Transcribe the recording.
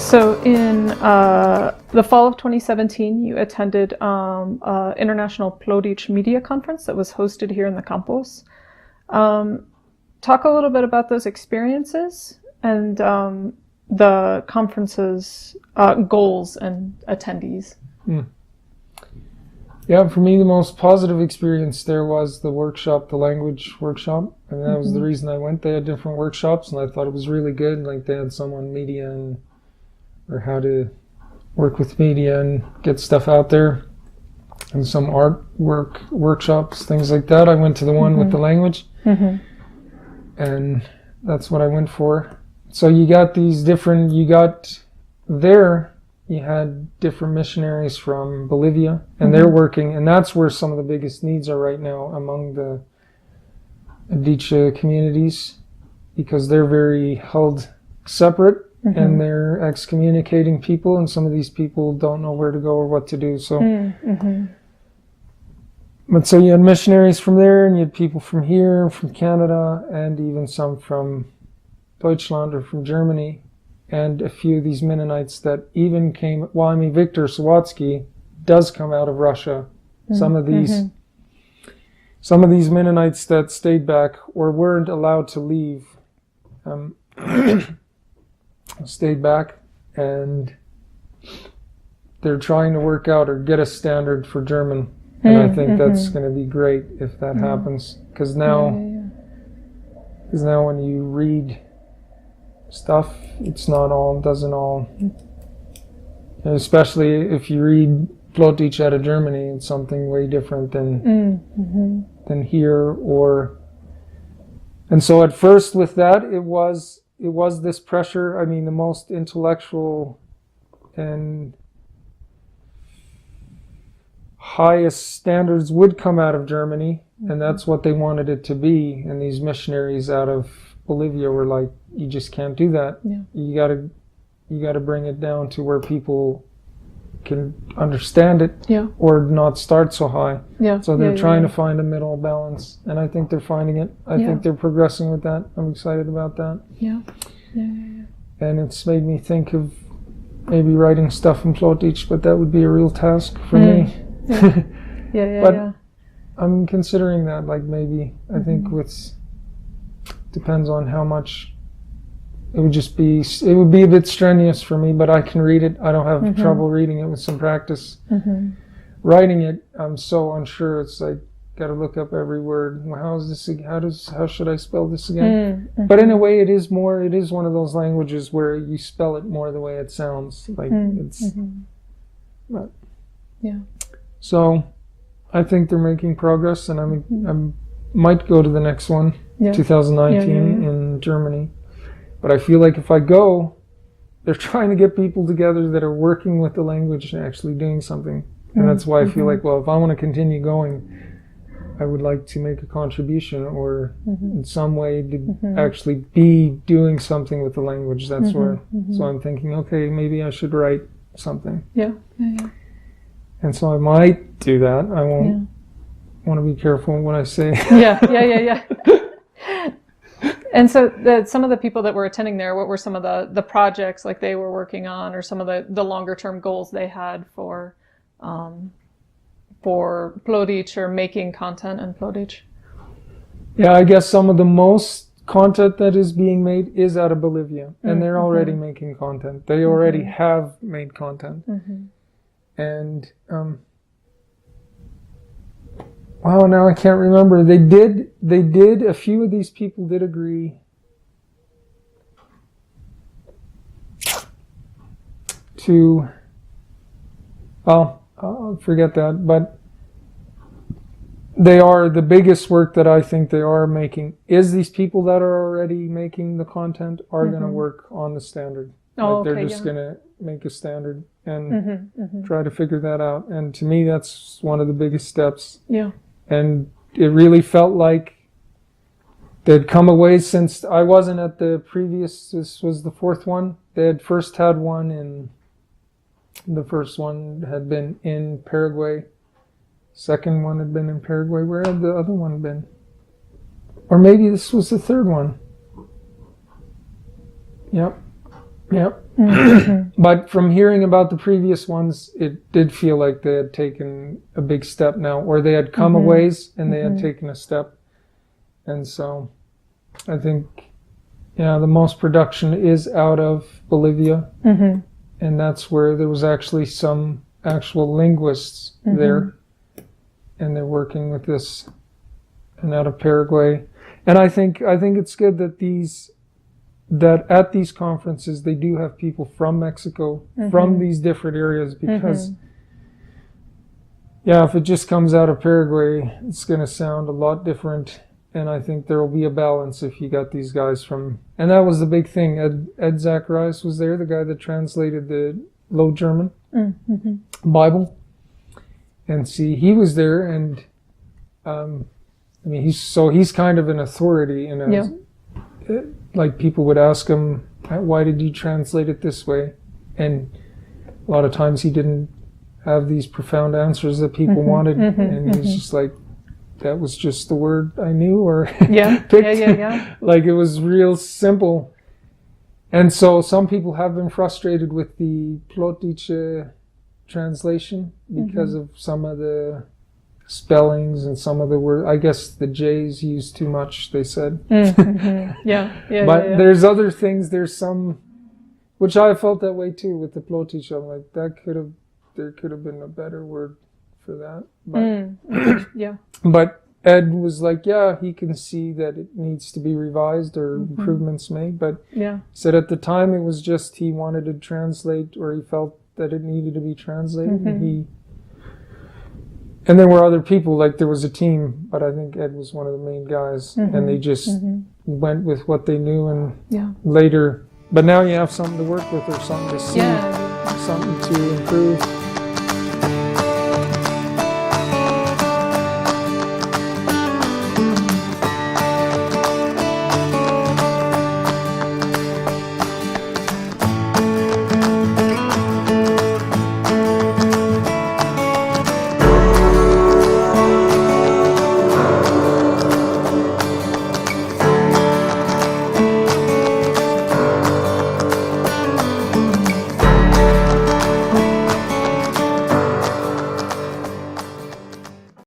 So in the fall of 2017, you attended International Plautdietsche Media Conference that was hosted here in the campus. Talk a little bit about those experiences and the conference's goals and attendees. Yeah, for me, the most positive experience there was the workshop, the language workshop. And that was the reason I went. They had different workshops, and I thought it was really good. Like, they had some on media or how to work with media and get stuff out there, and some artwork workshops, things like that. I went to the one with the language, and that's what I went for. So you got you had different missionaries from Bolivia, and they're working, and that's where some of the biggest needs are right now among the Plautdietsche communities, because they're very held separate, and they're excommunicating people, and some of these people don't know where to go or what to do. So, but so you had missionaries from there, and you had people from here, from Canada, and even some from Deutschland or from Germany. And a few of these Mennonites that even came, well, I mean, Viktor Sawatsky does come out of Russia. Some of these Mennonites that stayed back or weren't allowed to leave, stayed back, and they're trying to work out or get a standard for German. And I think that's going to be great if that happens. Because now when you read stuff, doesn't all, and especially if you read Plautdietsche out of Germany, it's something way different than here. And so at first with that, it was this pressure. I mean, the most intellectual and highest standards would come out of Germany, and that's what they wanted it to be. And these missionaries out of Bolivia were like, you just can't do that. Yeah. You gotta bring it down to where people can understand it, or not start so high. Yeah. So they're trying to find a middle balance, and I think they're finding it. I think they're progressing with that. I'm excited about that. Yeah. And it's made me think of maybe writing stuff in Plautdietsche, but that would be a real task for me. But I'm considering that, like, maybe I think depends on how much. It would be a bit strenuous for me, but I can read it. I don't have trouble reading it with some practice. Writing it, I'm so unsure. It's like, got to look up every word. How should I spell this again? But in a way, it is one of those languages where you spell it more the way it sounds. Like but, so I think they're making progress, and I might go to the next one, 2019 in Germany. But I feel like if I go, they're trying to get people together that are working with the language and actually doing something. And that's why I feel like, well, if I want to continue going, I would like to make a contribution, or in some way to actually be doing something with the language. That's where, so I'm thinking, okay, maybe I should write something. And so I might do that. I won't want to be careful what I say. And so some of the people that were attending there, what were some of the projects like they were working on, or some of the longer term goals they had for Plautdietsche, or making content in Plautdietsche? Yeah, I guess some of the most content that is being made is out of Bolivia, and they're already making content. They already have made content. And wow, now I can't remember. They did, a few of these people did agree to, well, I'll forget that, but the biggest work that I think they are making is these people that are already making the content are going to work on the standard. They're just going to make a standard and try to figure that out. And to me, that's one of the biggest steps. Yeah. And it really felt like they'd come away, since I wasn't at the previous, this was the fourth one. They had first had one the first one had been in Paraguay. Second one had been in Paraguay. Where had the other one been? Or maybe this was the third one. Yep. Yeah. Mm-hmm. But from hearing about the previous ones, it did feel like they had taken a big step now, or they had come a ways and they had taken a step. And so I think, yeah, the most production is out of Bolivia. And that's where there was actually some actual linguists there. And they're working with this, and out of Paraguay. And I think it's good that at these conferences they do have people from Mexico, from these different areas, because yeah, if it just comes out of Paraguay, it's going to sound a lot different. And I think there will be a balance if you got these guys from, and that was the big thing. Ed Zacharias was there, the guy that translated the Low German Bible. And see, he was there, and I mean, he's kind of an authority, and like people would ask him, "Why did you translate it this way?" And a lot of times he didn't have these profound answers that people wanted, and he was just like, "That was just the word I knew," or picked. Like it was real simple. And so some people have been frustrated with the Plautdietsche translation because of some of the spellings and some of the words. I guess the J's used too much, they said. But there's other things, there's some, which I felt that way too with the Plautdietsche. I'm like, there could have been a better word for that. But, but Ed was like, yeah, he can see that it needs to be revised or improvements made. But said at the time it was just he wanted to translate, or he felt that it needed to be translated. And there were other people, like there was a team, but I think Ed was one of the main guys, and they just went with what they knew, and later, but now you have something to work with or something to see, something to improve.